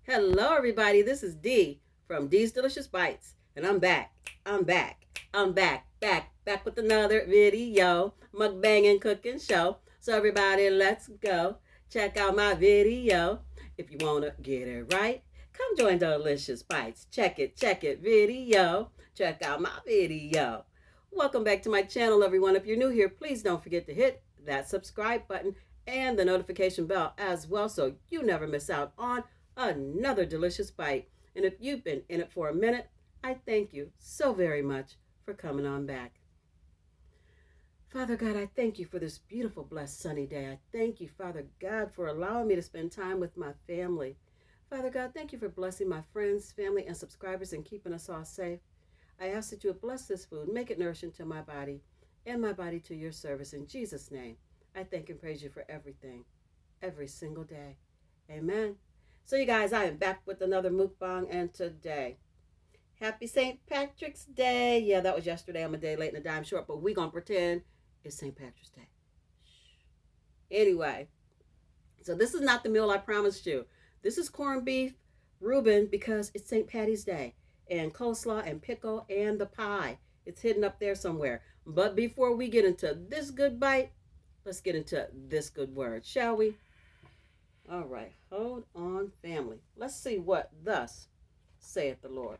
Hello, everybody. This is Dee from Dee's Delicious Bites, and I'm back. I'm back with another video, mukbang and cooking show. So, everybody, let's go. Check out my video. If you want to get it right, come join Delicious Bites. Check it, video. Check out my video. Welcome back to my channel, everyone. If you're new here, please don't forget to hit that subscribe button and the notification bell as well so you never miss out on another delicious bite. And if you've been in it for a minute, I thank you so very much for coming on back. Father God, I thank you for this beautiful, blessed, sunny day. I thank you, Father God, for allowing me to spend time with my family. Father God, thank you for blessing my friends, family, and subscribers and keeping us all safe. I ask that you would bless this food, make it nourishing to my body, and my body to your service. In Jesus' name, I thank and praise you for everything, every single day. Amen. So you guys, I am back with another mukbang, and today, happy St. Patrick's Day. Yeah, that was yesterday. I'm a day late and a dime short, but we're going to pretend it's St. Patrick's Day. Anyway, so this is not the meal I promised you. This is corned beef, Reuben, because it's St. Patty's Day, and coleslaw and pickle and the pie. It's hidden up there somewhere. But before we get into this good bite, let's get into this good word, shall we? All right, hold on, family. Let's see what thus saith the Lord.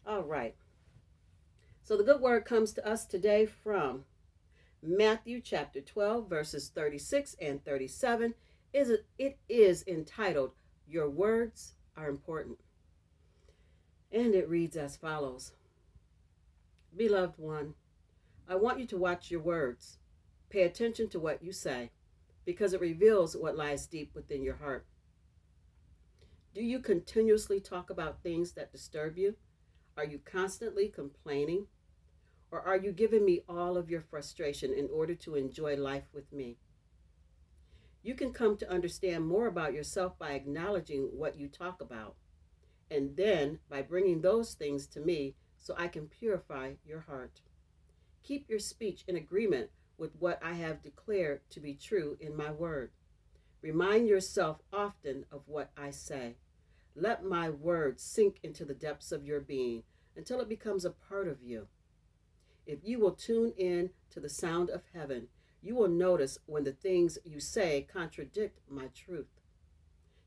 All right. So the good word comes to us today from Matthew chapter 12, verses 36 and 37. It is entitled, Your Words Are Important. And it reads as follows. Beloved one, I want you to watch your words. Pay attention to what you say, because it reveals what lies deep within your heart. Do you continuously talk about things that disturb you? Are you constantly complaining? Or are you giving me all of your frustration in order to enjoy life with me? You can come to understand more about yourself by acknowledging what you talk about, and then by bringing those things to me so I can purify your heart. Keep your speech in agreement with what I have declared to be true in my word. Remind yourself often of what I say. Let my word sink into the depths of your being until it becomes a part of you. If you will tune in to the sound of heaven, you will notice when the things you say contradict my truth.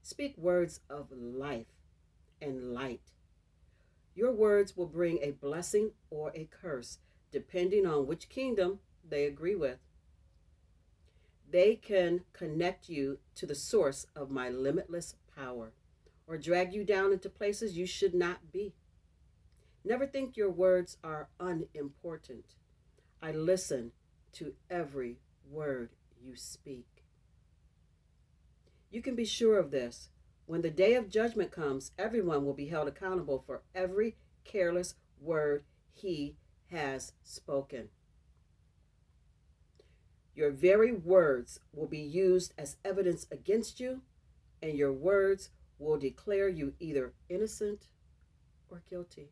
Speak words of life and light. Your words will bring a blessing or a curse, depending on which kingdom they agree with. They can connect you to the source of my limitless power or drag you down into places you should not be. Never think your words are unimportant. I listen to every word you speak. You can be sure of this. When the day of judgment comes, everyone will be held accountable for every careless word he has spoken. Your very words will be used as evidence against you, and your words will declare you either innocent or guilty.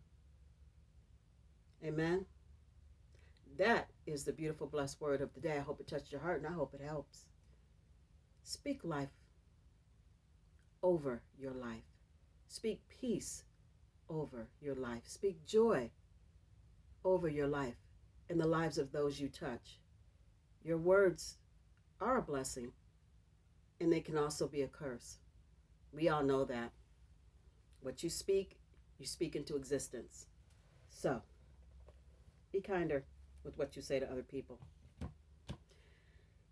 Amen. That is the beautiful, blessed word of the day. I hope it touched your heart, and I hope it helps. Speak life over your life. Speak peace over your life. Speak joy over your life and the lives of those you touch. Your words are a blessing, and they can also be a curse. We all know that. What you speak into existence. So, be kinder with what you say to other people.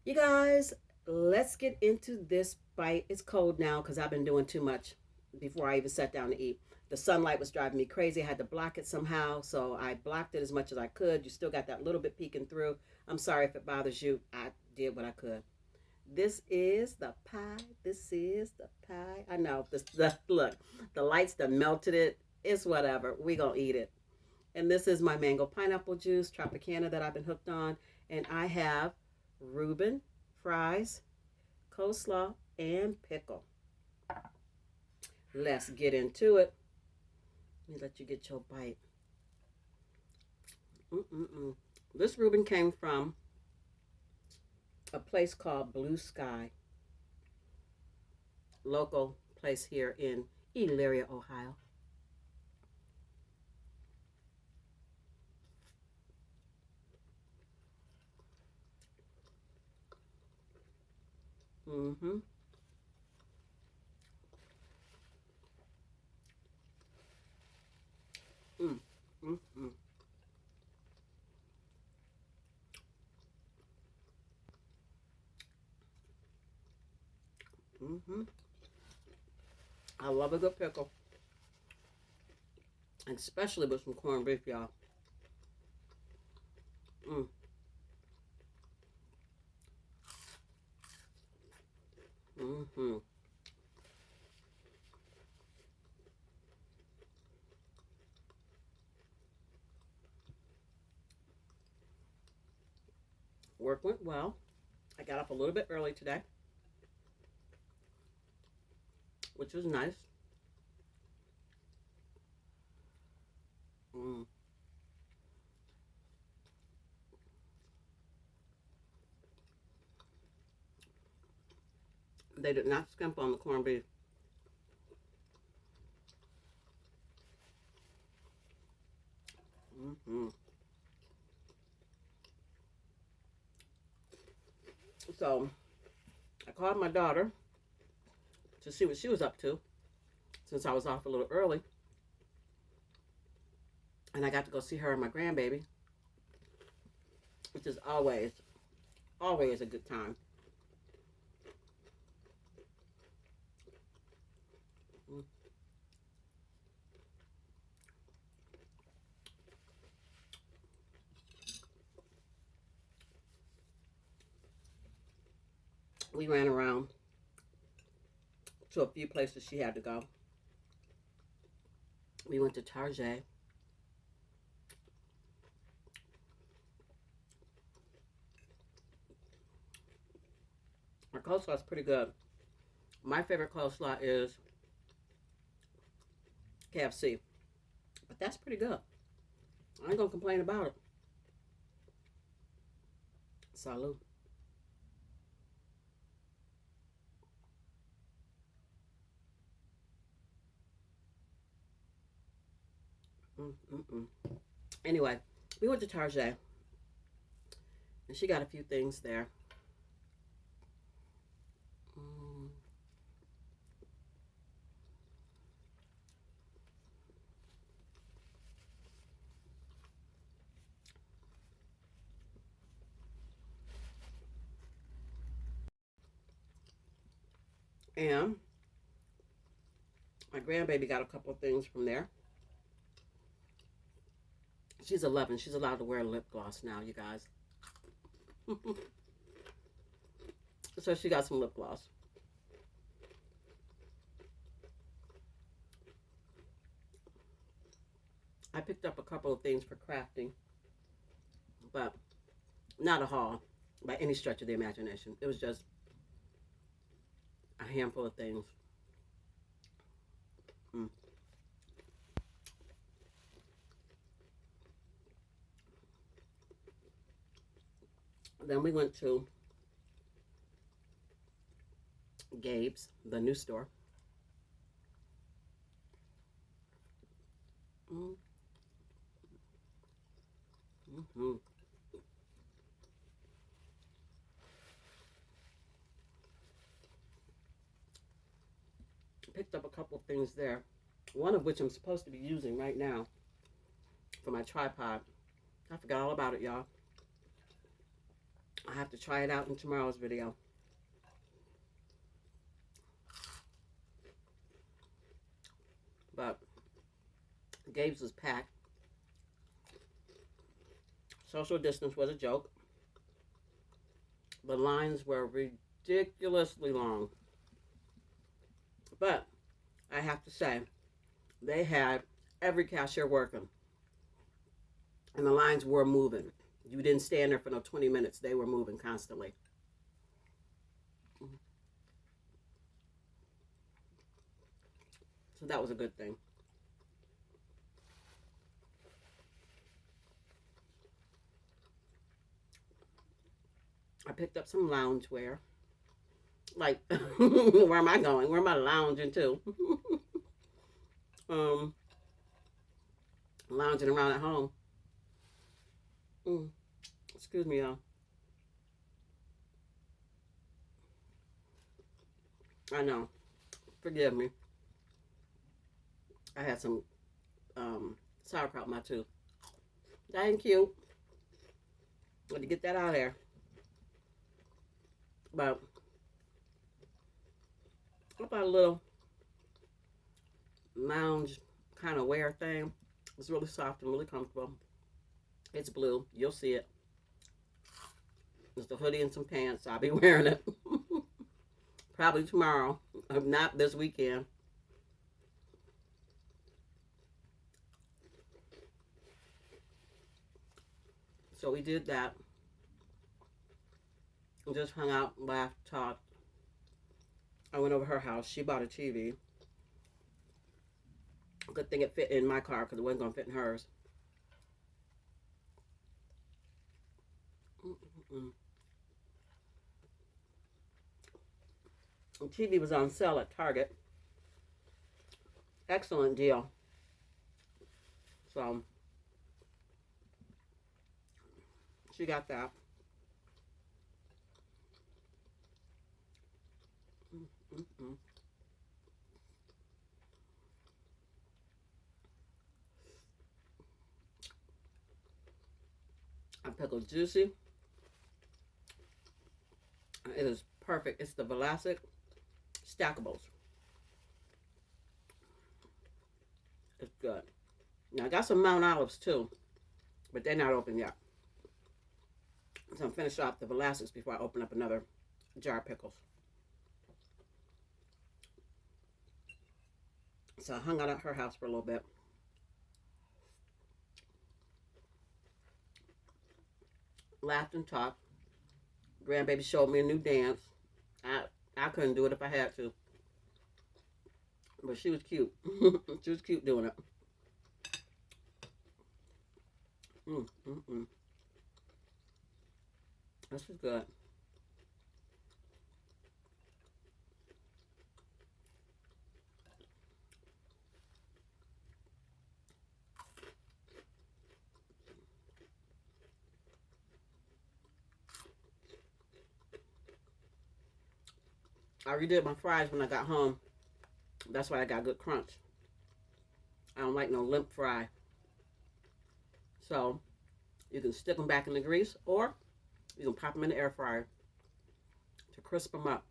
You guys, let's get into this bite. It's cold now because I've been doing too much before I even sat down to eat. The sunlight was driving me crazy. I had to block it somehow, so I blocked it as much as I could. You still got that little bit peeking through. I'm sorry if it bothers you. I did what I could. This is the pie. This is the pie. I know. Look, the lights that melted it. It's whatever. We gonna eat it. And this is my mango pineapple juice, Tropicana, that I've been hooked on. And I have Reuben, fries, coleslaw, and pickle. Let's get into it. Let me let you get your bite. This Reuben came from a place called Blue Sky. local place here in Elyria, Ohio. Mm-hmm. Mm. Mm-hmm. Mm-hmm. I love a good pickle, especially with some corned beef, y'all. Mm. Mm-hmm. Work went well. I got up a little bit early today, which was nice. Mm. They did not skimp on the corned beef. Mm-hmm. So I called my daughter to see what she was up to since I was off a little early. And I got to go see her and my grandbaby, which is always a good time. Mm. We ran around to a few places she had to go. We went to Target. Our coleslaw is pretty good. My favorite coleslaw is KFC, but that's pretty good. I ain't gonna complain about it. Salud. Mm-mm-mm. Anyway, we went to Target, and she got a few things there. Mm. And my grandbaby got a couple of things from there. She's 11. She's allowed to wear lip gloss now, you guys. So she got some lip gloss. I picked up a couple of things for crafting, but not a haul by any stretch of the imagination. It was just a handful of things. Mm. Then we went to Gabe's, the new store. Mm. Mm-hmm. Picked up a couple of things there, one of which I'm supposed to be using right now for my tripod. I forgot all about it, y'all. I have to try it out in tomorrow's video. But Gabe's was packed. Social distance was a joke. The lines were ridiculously long. But I have to say, they had every cashier working. And the lines were moving. You didn't stand there for no 20 minutes. They were moving constantly. So that was a good thing. I picked up some loungewear. Like, where am I going? Where am I lounging to? um, Lounging around at home. Mm, excuse me, y'all. I know. Forgive me. I had some sauerkraut in my tooth. That ain't cute. Had to get that out of there. But I bought a little lounge kind of wear thing. It's really soft and really comfortable. It's blue. You'll see it. It's a hoodie and some pants. I'll be wearing it. Probably tomorrow. If not this weekend. So we did that. We just hung out, laughed, talked. I went over her house. She bought a TV. Good thing it fit in my car because it wasn't going to fit in hers. Mm-mm. The TV was on sale at Target. Excellent deal. So she got that. Mm-mm. I pickled juicy. It is perfect. It's the Velasic Stackables. It's good. Now I got some Mount Olives too, but they're not open yet. So I'm finish off the Velasics before I open up another jar of pickles. So I hung out at her house for a little bit. Laughed and talked. Grandbaby showed me a new dance. I I couldn't do it if I had to. But she was cute. She was cute doing it. Mm, mm, mm. This is good. I redid my fries when I got home. That's why I got good crunch. I don't like no limp fry. So you can stick them back in the grease or you can pop them in the air fryer to crisp them up.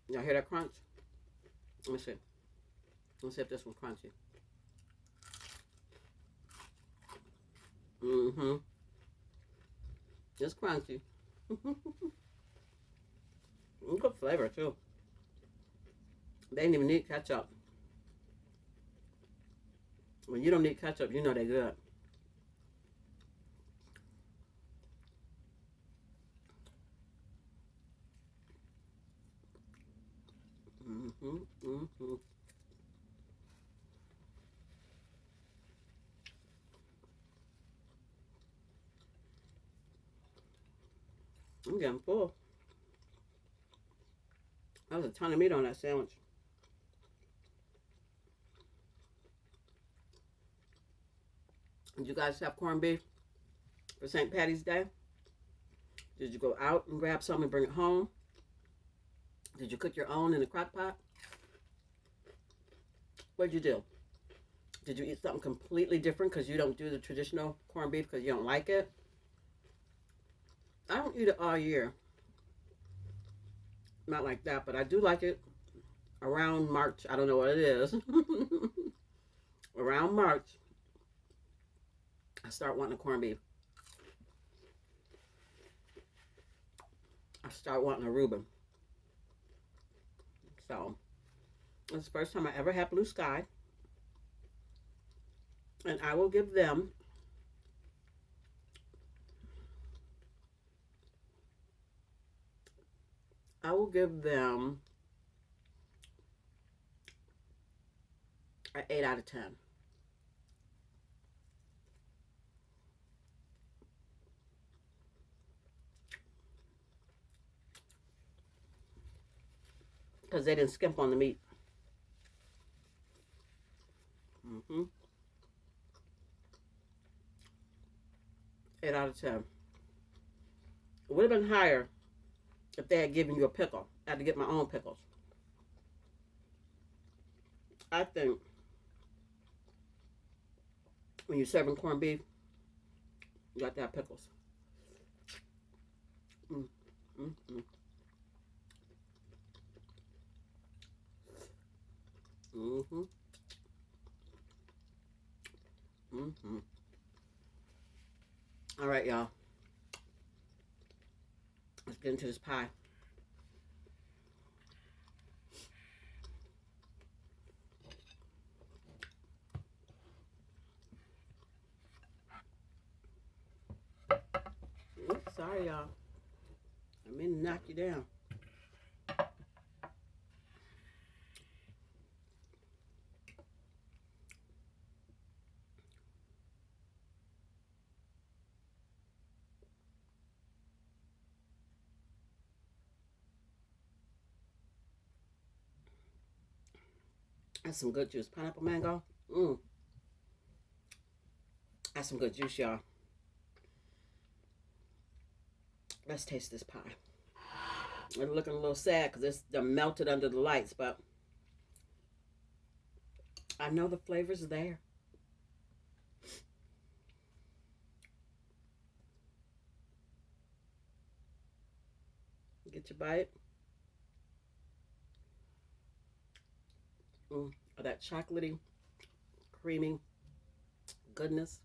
Y'all hear that crunch? Let me see. Let's see if this one's crunchy. Mm-hmm. It's crunchy. Good flavor too. They didn't even need ketchup. When you don't need ketchup, you know they're good. Mm-hmm. Mm-hmm. I'm getting full. That was a ton of meat on that sandwich. Did you guys have corned beef for St. Patty's Day? Did you go out and grab some and bring it home? Did you cook your own in a crock pot? What'd you do? Did you eat something completely different because you don't do the traditional corned beef because you don't like it? I don't eat it all year. Not like that, but I do like it around March. I don't know what it is. Around March, I start wanting a corned beef. I start wanting a Reuben. So, it's the first time I ever had blue sky. And I will give them I will give them an 8 out of 10. because they didn't skimp on the meat. 8 out of 10. It would have been higher if they had given you a pickle. I had to get my own pickles. I think when you're serving corned beef, you got to have pickles. Mm, mm, mm. Mm-hmm. Mm-hmm. All right, y'all. Let's get into this pie. Oops, sorry, y'all. I mean to knock you down. That's some good juice. Pineapple mango. That's some good juice, y'all. Let's taste this pie. I'm looking a little sad because they're melted under the lights, but I know the flavor's there. Get your bite. That chocolatey, creamy goodness.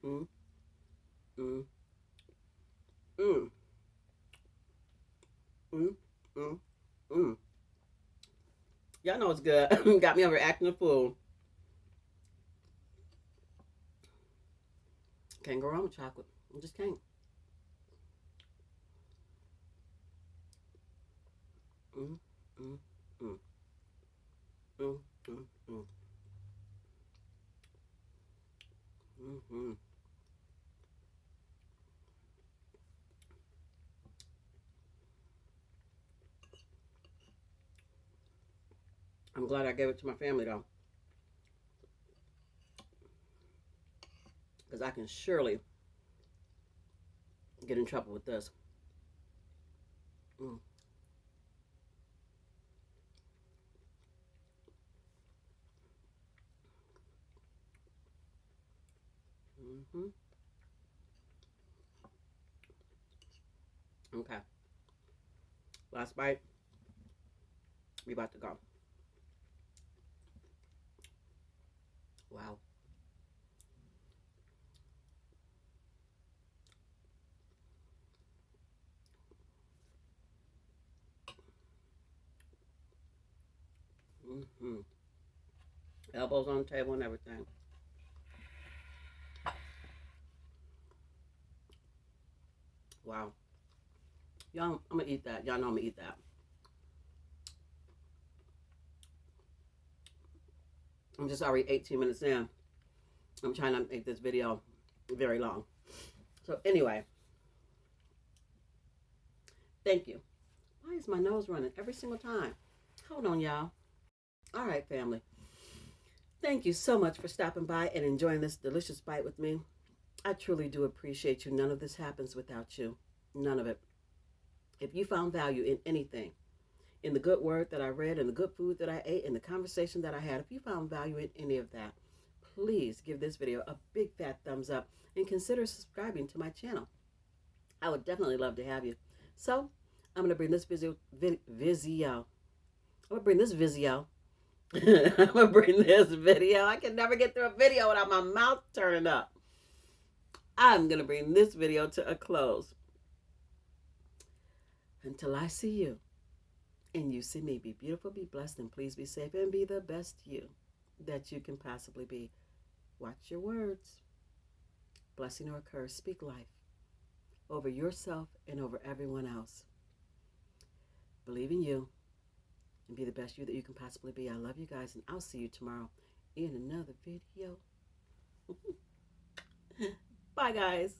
Mm, mm, mm, mm, mm, mm. Y'all know it's good. Got me over acting a fool. Can't go wrong with chocolate. I just can't. Mm, mm, mm, mm, mm, mm, mm. I'm glad I gave it to my family though, because I can surely get in trouble with this. Mm. Mm-hmm. Okay. Last bite. We about to go. Wow. Mm-hmm. Elbows on the table and everything. Wow. Y'all, I'm gonna eat that. Y'all know I'm gonna eat that. I'm just already 18 minutes in. I'm trying not to make this video very long. So anyway, thank you. Why is my nose running every single time? Hold on, y'all. All right, family. Thank you so much for stopping by and enjoying this delicious bite with me. I truly do appreciate you. None of this happens without you. None of it. If you found value in anything, in the good word that I read, in the good food that I ate, in the conversation that I had, if you found value in any of that, please give this video a big fat thumbs up and consider subscribing to my channel. I would definitely love to have you. So I'm going to bring this I'm going to bring this video. I'm going to bring this video. I can never get through a video without my mouth turning up. I'm going to bring this video to a close. Until I see you and you see me, be beautiful, be blessed, and please be safe and be the best you that you can possibly be. Watch your words. Blessing or curse, speak life over yourself and over everyone else. Believe in you and be the best you that you can possibly be. I love you guys, and I'll see you tomorrow. in another video. Bye, guys.